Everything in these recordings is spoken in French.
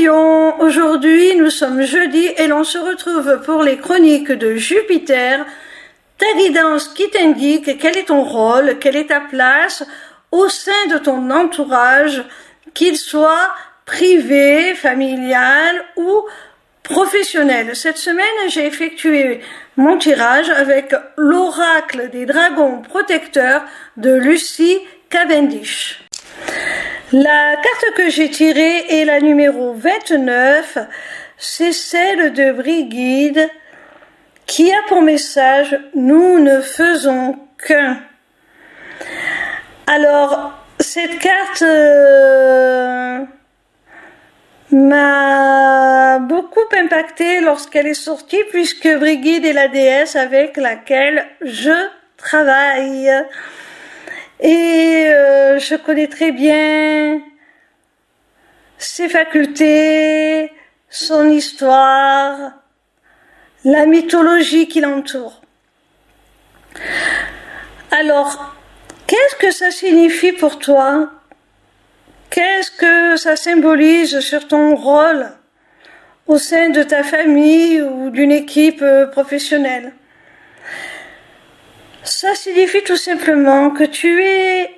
Lion, aujourd'hui nous sommes jeudi et l'on se retrouve pour les chroniques de Jupiter, ta guidance qui t'indique quel est ton rôle, quelle est ta place au sein de ton entourage, qu'il soit privé, familial ou professionnel. Cette semaine, j'ai effectué mon tirage avec l'oracle des dragons protecteurs de Lucy Cavendish. La carte que j'ai tirée est la numéro 29, c'est celle de Brigide qui a pour message « Nous ne faisons qu'un ». Alors, cette carte m'a beaucoup impactée lorsqu'elle est sortie puisque Brigide est la déesse avec laquelle je travaille. Et je connais très bien ses facultés, son histoire, la mythologie qui l'entoure. Alors, qu'est-ce que ça signifie pour toi? Qu'est-ce que ça symbolise sur ton rôle au sein de ta famille ou d'une équipe professionnelle? Ça signifie tout simplement que tu es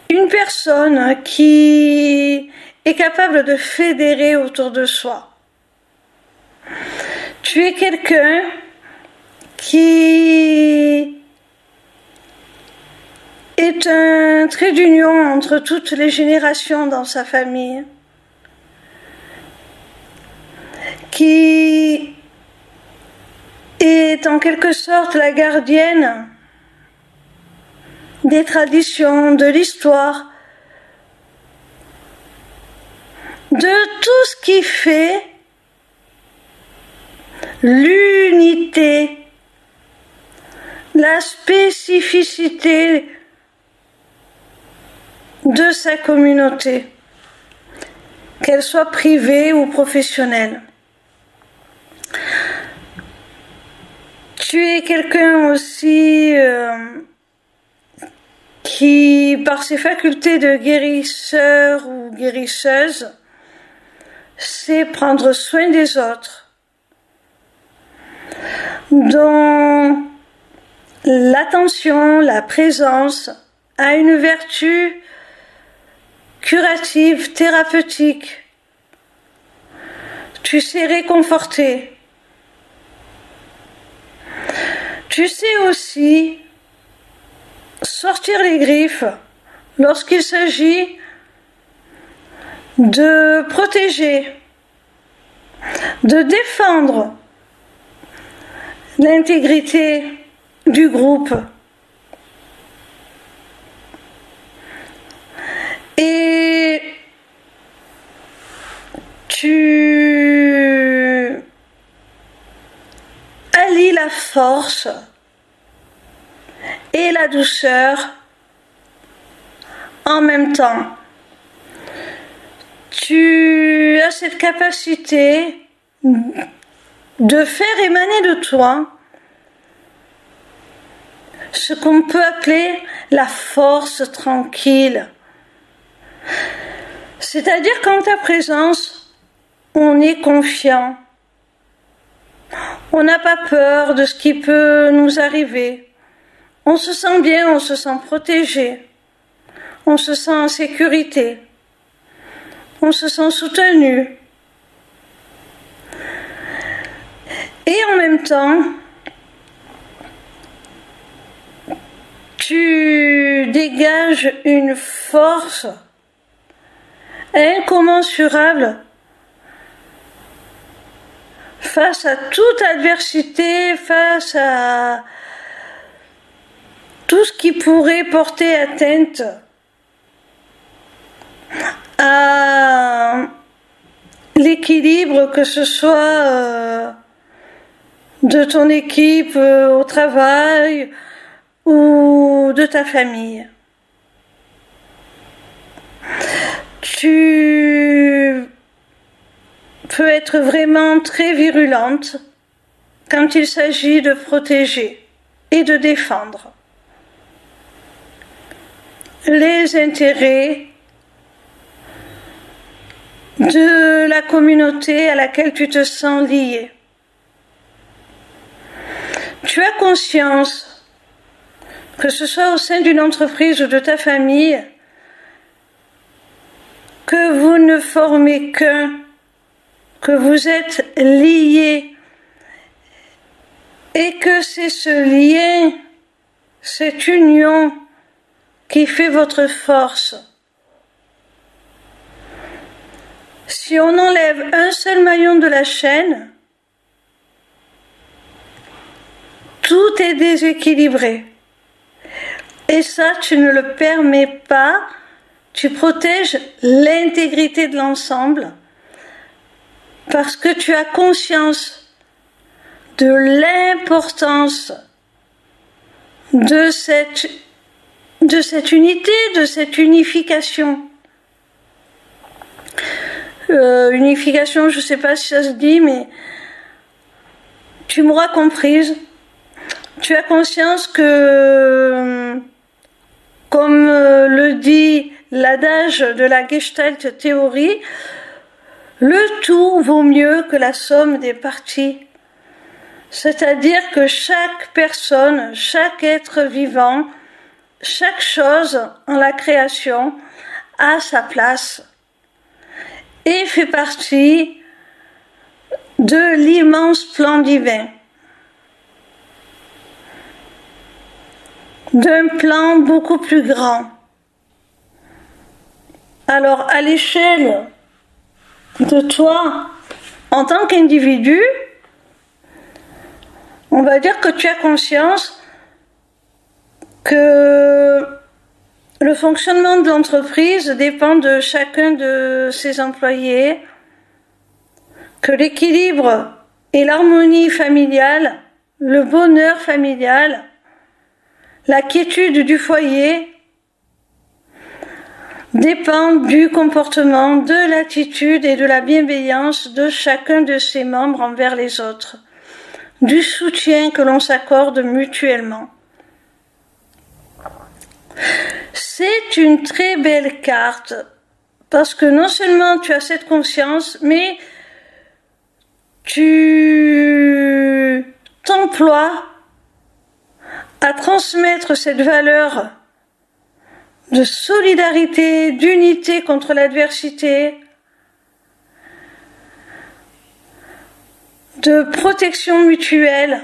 une personne qui est capable de fédérer autour de soi. Tu es quelqu'un qui est un trait d'union entre toutes les générations dans sa famille, qui est en quelque sorte la gardienne des traditions, de l'histoire, de tout ce qui fait l'unité, la spécificité de sa communauté, qu'elle soit privée ou professionnelle. Tu es quelqu'un aussi qui, par ses facultés de guérisseur ou guérisseuse, sait prendre soin des autres, dont l'attention, la présence a une vertu curative, thérapeutique. Tu sais réconforter. Tu sais aussi sortir les griffes lorsqu'il s'agit de protéger, de défendre l'intégrité du groupe. Et tu allies la force et la douceur en même temps. Tu as cette capacité de faire émaner de toi ce qu'on peut appeler la force tranquille. C'est-à-dire qu'en ta présence, on est confiant. On n'a pas peur de ce qui peut nous arriver. On se sent bien, on se sent protégé. On se sent en sécurité. On se sent soutenu. Et en même temps, tu dégages une force incommensurable face à toute adversité, face à tout ce qui pourrait porter atteinte à l'équilibre, que ce soit de ton équipe au travail ou de ta famille. Tu peux être vraiment très virulente quand il s'agit de protéger et de défendre les intérêts de la communauté à laquelle tu te sens lié. Tu as conscience, que ce soit au sein d'une entreprise ou de ta famille, que vous ne formez qu'un, que vous êtes liés et que c'est ce lien, cette union qui fait votre force. Si on enlève un seul maillon de la chaîne, tout est déséquilibré. Et ça, tu ne le permets pas, tu protèges l'intégrité de l'ensemble parce que tu as conscience de l'importance de cette unité, de cette unification. Unification, je ne sais pas si ça se dit, mais tu m'auras comprise. Tu as conscience que, comme le dit l'adage de la Gestalt théorie, le tout vaut mieux que la somme des parties. C'est-à-dire que chaque personne, chaque être vivant, chaque chose en la création a sa place et fait partie de l'immense plan divin. D'un plan beaucoup plus grand. Alors, à l'échelle de toi, en tant qu'individu, on va dire que tu as conscience que le fonctionnement de l'entreprise dépend de chacun de ses employés, que l'équilibre et l'harmonie familiale, le bonheur familial, la quiétude du foyer dépend du comportement, de l'attitude et de la bienveillance de chacun de ses membres envers les autres, du soutien que l'on s'accorde mutuellement. C'est une très belle carte parce que non seulement tu as cette conscience, mais tu t'emploies à transmettre cette valeur de solidarité, d'unité contre l'adversité, de protection mutuelle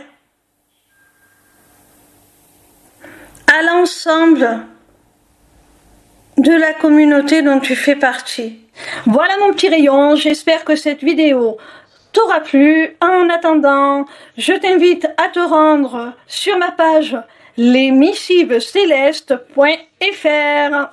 à l'ensemble de la communauté dont tu fais partie. Voilà mon petit rayon, j'espère que cette vidéo t'aura plu. En attendant, je t'invite à te rendre sur ma page lesmissivescélestes.fr.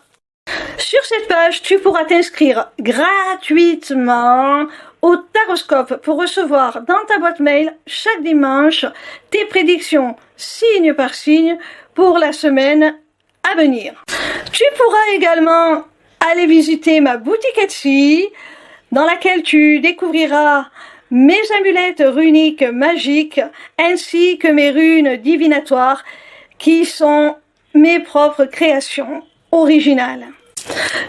Sur cette page, tu pourras t'inscrire gratuitement au Taroscope pour recevoir dans ta boîte mail chaque dimanche tes prédictions signe par signe pour la semaine à venir. Tu pourras également aller visiter ma boutique Etsy dans laquelle tu découvriras mes amulettes runiques magiques ainsi que mes runes divinatoires qui sont mes propres créations originales.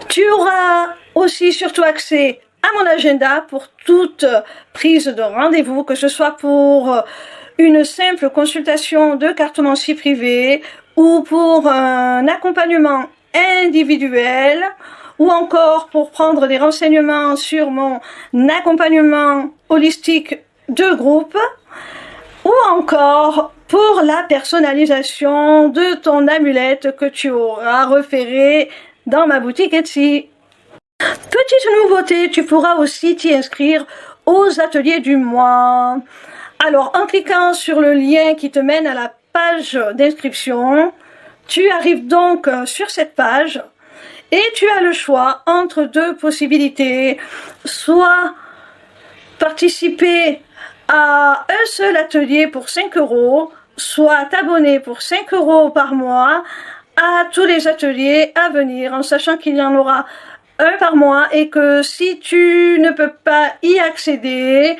Tu auras aussi surtout accès à mon agenda pour toute prise de rendez-vous, que ce soit pour une simple consultation de cartomancie privée ou pour un accompagnement individuel ou encore pour prendre des renseignements sur mon accompagnement holistique de groupe ou encore pour la personnalisation de ton amulette que tu auras repérée dans ma boutique Etsy. Petite nouveauté, tu pourras aussi t'y inscrire aux ateliers du mois. Alors, en cliquant sur le lien qui te mène à la page d'inscription, tu arrives donc sur cette page et tu as le choix entre deux possibilités. Soit participer à un seul atelier pour 5 €, soit t'abonner pour 5 € par mois à tous les ateliers à venir, en sachant qu'il y en aura un par mois et que si tu ne peux pas y accéder,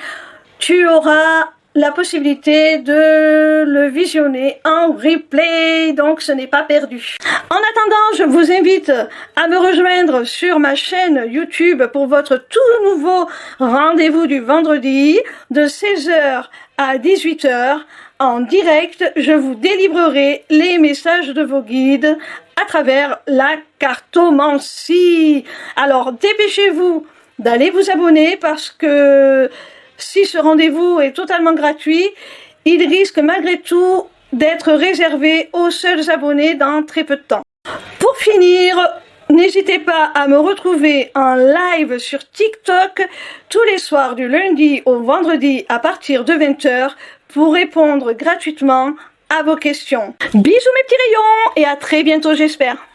tu auras la possibilité de le visionner en replay, donc ce n'est pas perdu. En attendant, je vous invite à me rejoindre sur ma chaîne YouTube pour votre tout nouveau rendez-vous du vendredi de 16h à 18h. En direct, je vous délivrerai les messages de vos guides à travers la cartomancie. Alors, dépêchez-vous d'aller vous abonner parce que si ce rendez-vous est totalement gratuit, il risque malgré tout d'être réservé aux seuls abonnés dans très peu de temps. Pour finir, n'hésitez pas à me retrouver en live sur TikTok tous les soirs du lundi au vendredi à partir de 20h pour répondre gratuitement à vos questions. Bisous mes petits rayons et à très bientôt j'espère.